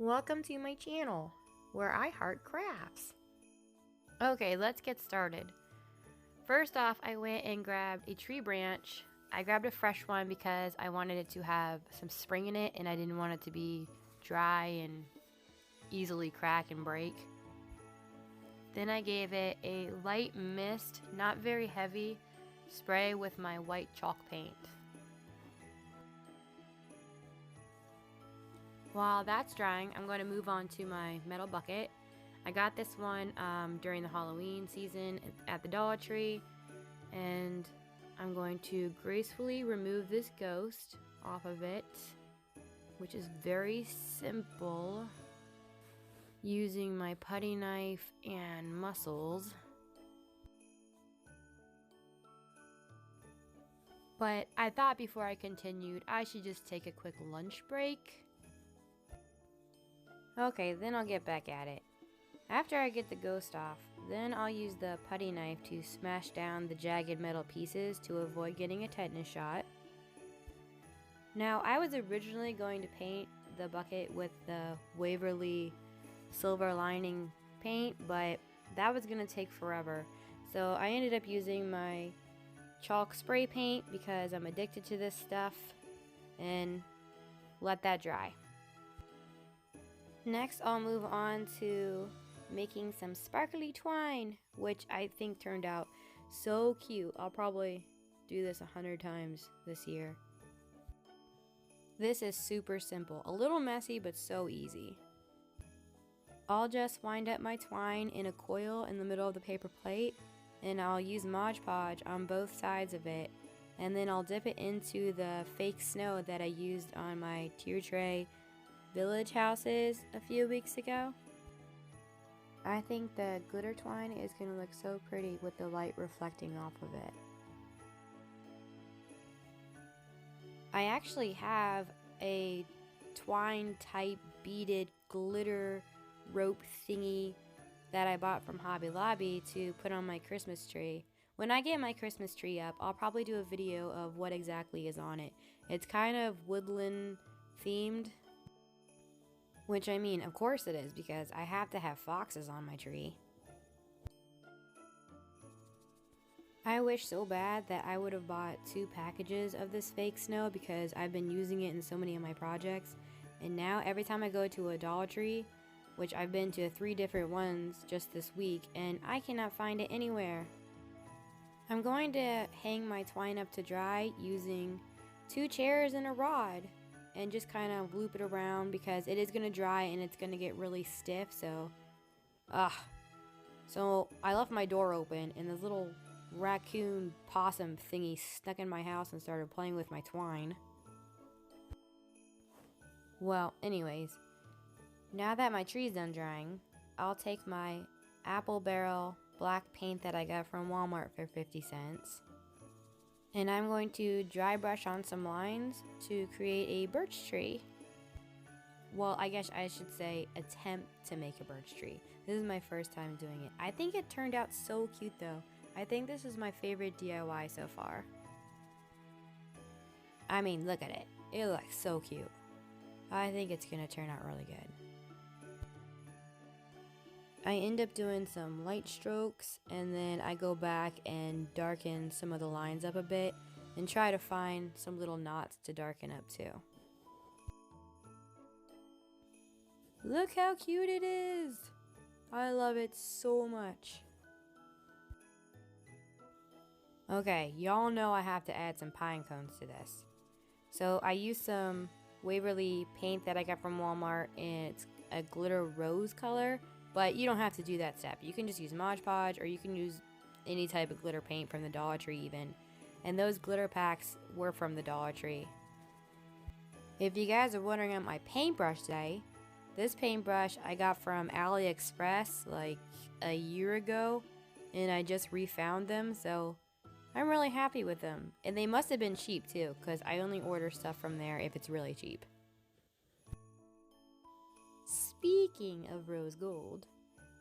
Welcome to my channel, where I heart crafts. Okay, let's get started. First off, I went and grabbed a tree branch. I grabbed a fresh one because I wanted it to have some spring in it and I didn't want it to be dry and easily crack and break. Then I gave it a light mist, not very heavy, spray with my white chalk paint. While that's drying, I'm going to move on to my metal bucket. I got this one during the Halloween season at the Dollar Tree, and I'm going to gracefully remove this ghost off of it, which is very simple, using my putty knife and muscles. But I thought before I continued, I should just take a quick lunch break. Okay, then I'll get back at it. After I get the ghost off, then I'll use the putty knife to smash down the jagged metal pieces to avoid getting a tetanus shot. Now, I was originally going to paint the bucket with the Waverly silver lining paint, but that was going to take forever. So I ended up using my chalk spray paint because I'm addicted to this stuff, and let that dry. Next, I'll move on to making some sparkly twine, which I think turned out so cute. I'll probably do this 100 times this year. This is super simple, a little messy, but so easy. I'll just wind up my twine in a coil in the middle of the paper plate, and I'll use Mod Podge on both sides of it, and then I'll dip it into the fake snow that I used on my tier tray village houses a few weeks ago. I think the glitter twine is going to look so pretty with the light reflecting off of it. I actually have a twine type beaded glitter rope thingy that I bought from Hobby Lobby to put on my Christmas tree. When I get my Christmas tree up, I'll probably do a video of what exactly is on it. It's kind of woodland themed. Which, I mean, of course it is, because I have to have foxes on my tree. I wish so bad that I would have bought 2 packages of this fake snow because I've been using it in so many of my projects. And now every time I go to a Dollar Tree, which I've been to 3 different ones just this week, and I cannot find it anywhere. I'm going to hang my twine up to dry using 2 chairs and a rod, and just kind of loop it around because it is going to dry and it's going to get really stiff. So I left my door open and this little raccoon possum thingy snuck in my house and started playing with my twine. Well, anyways, now that my tree's done drying, I'll take my apple barrel black paint that I got from Walmart for 50 cents. And I'm going to dry brush on some lines to create a birch tree. Well, I guess I should say attempt to make a birch tree. This is my first time doing it. I think it turned out so cute though. I think this is my favorite DIY so far. I mean, look at it. It looks so cute. I think it's gonna turn out really good. I end up doing some light strokes, and then I go back and darken some of the lines up a bit and try to find some little knots to darken up too. Look how cute it is! I love it so much. Okay, y'all know I have to add some pine cones to this. So I used some Waverly paint that I got from Walmart, and it's a glitter rose color. But you don't have to do that step. You can just use Mod Podge, or you can use any type of glitter paint from the Dollar Tree even. And those glitter packs were from the Dollar Tree. If you guys are wondering about my paintbrush today, this paintbrush I got from AliExpress like a year ago, and I just refound them, so I'm really happy with them. And they must have been cheap too, because I only order stuff from there if it's really cheap. Speaking of rose gold,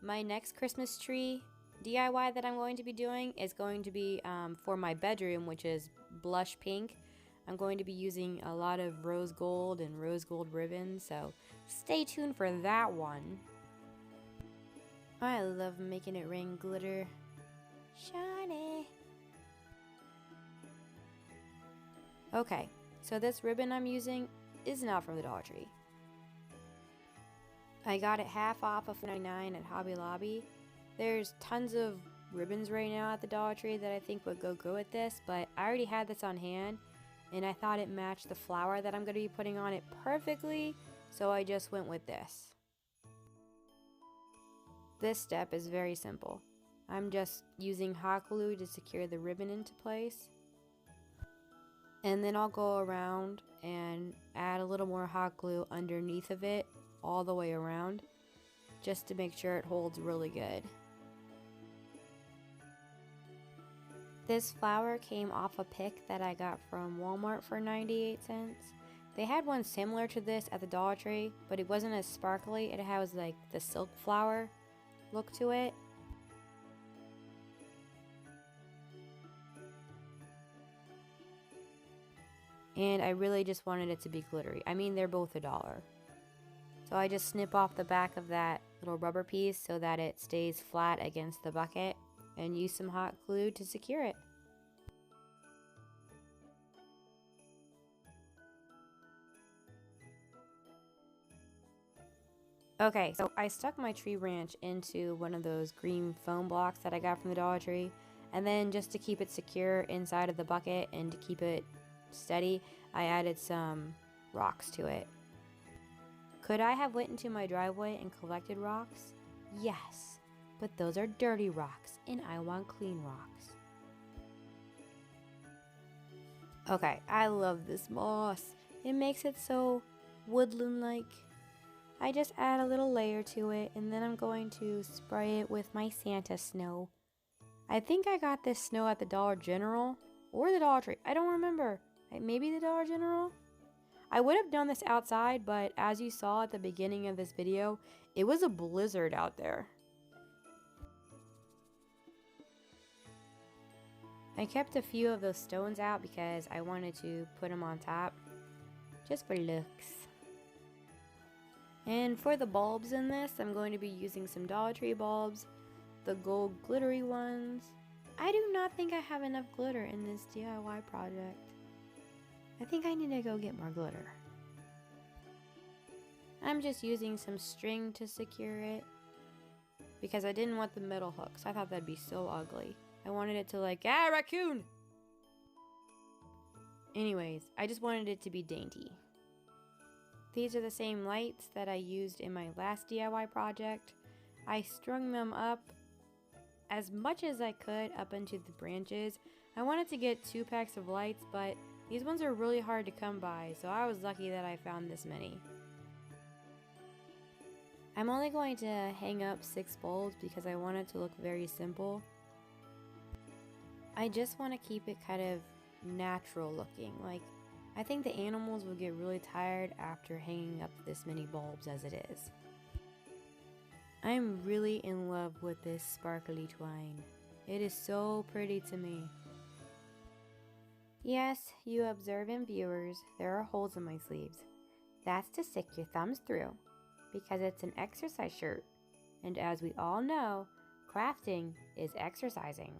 my next Christmas tree DIY that I'm going to be doing is going to be for my bedroom, which is blush pink. I'm going to be using a lot of rose gold and rose gold ribbon, so Stay tuned for that one. I love making it rain glitter. Shiny. Okay, so this ribbon I'm using is not from the Dollar Tree. I got it half off of $4.99 at Hobby Lobby. There's tons of ribbons right now at the Dollar Tree that I think would go good with this, but I already had this on hand and I thought it matched the flower that I'm going to be putting on it perfectly, so I just went with this. This step is very simple. I'm just using hot glue to secure the ribbon into place. And then I'll go around and add a little more hot glue underneath of it all the way around, just to make sure it holds really good. This flower came off a pick that I got from Walmart for 98 cents. They had one similar to this at the Dollar Tree, but it wasn't as sparkly. It has like the silk flower look to it. And I really just wanted it to be glittery. I mean, they're both $1. So I just snip off the back of that little rubber piece so that it stays flat against the bucket and use some hot glue to secure it. Okay, so I stuck my tree branch into one of those green foam blocks that I got from the Dollar Tree, and then just to keep it secure inside of the bucket and to keep it steady, I added some rocks to it. Could I have went into my driveway and collected rocks? Yes, but those are dirty rocks and I want clean rocks. Okay, I love this moss. It makes it so woodland-like. I just add a little layer to it and then I'm going to spray it with my Santa snow. I think I got this snow at the Dollar General or the Dollar Tree. I don't remember. Maybe the Dollar General? I would have done this outside, but as you saw at the beginning of this video, it was a blizzard out there. I kept a few of those stones out because I wanted to put them on top, just for looks. And for the bulbs in this, I'm going to be using some Dollar Tree bulbs, the gold glittery ones. I do not think I have enough glitter in this DIY project. I think I need to go get more glitter. I'm just using some string to secure it because I didn't want the metal hooks. I thought that'd be so ugly. I wanted it to like, raccoon! Anyways, I just wanted it to be dainty. These are the same lights that I used in my last DIY project. I strung them up as much as I could up into the branches. I wanted to get 2 packs of lights, but these ones are really hard to come by, so I was lucky that I found this many. I'm only going to hang up 6 bulbs because I want it to look very simple. I just want to keep it kind of natural looking. Like, I think the animals will get really tired after hanging up this many bulbs as it is. I'm really in love with this sparkly twine. It is so pretty to me. Yes, you observant viewers, there are holes in my sleeves. That's to stick your thumbs through, because it's an exercise shirt. And as we all know, crafting is exercising.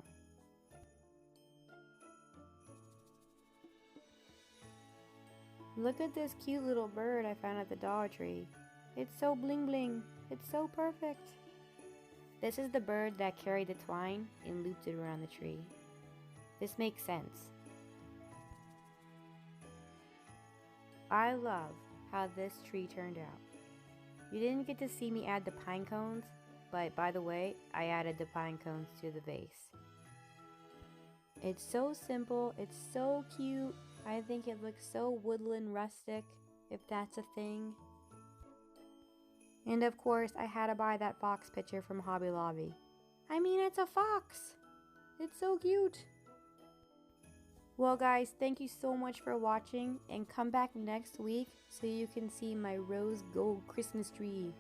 Look at this cute little bird I found at the Dollar Tree. It's so bling bling. It's so perfect. This is the bird that carried the twine and looped it around the tree. This makes sense. I love how this tree turned out. You didn't get to see me add the pine cones, but by the way, I added the pine cones to the vase. It's so simple, it's so cute. I think it looks so woodland rustic, if that's a thing. And of course, I had to buy that fox picture from Hobby Lobby. I mean, it's a fox! It's so cute! Well guys, thank you so much for watching, and come back next week so you can see my rose gold Christmas tree.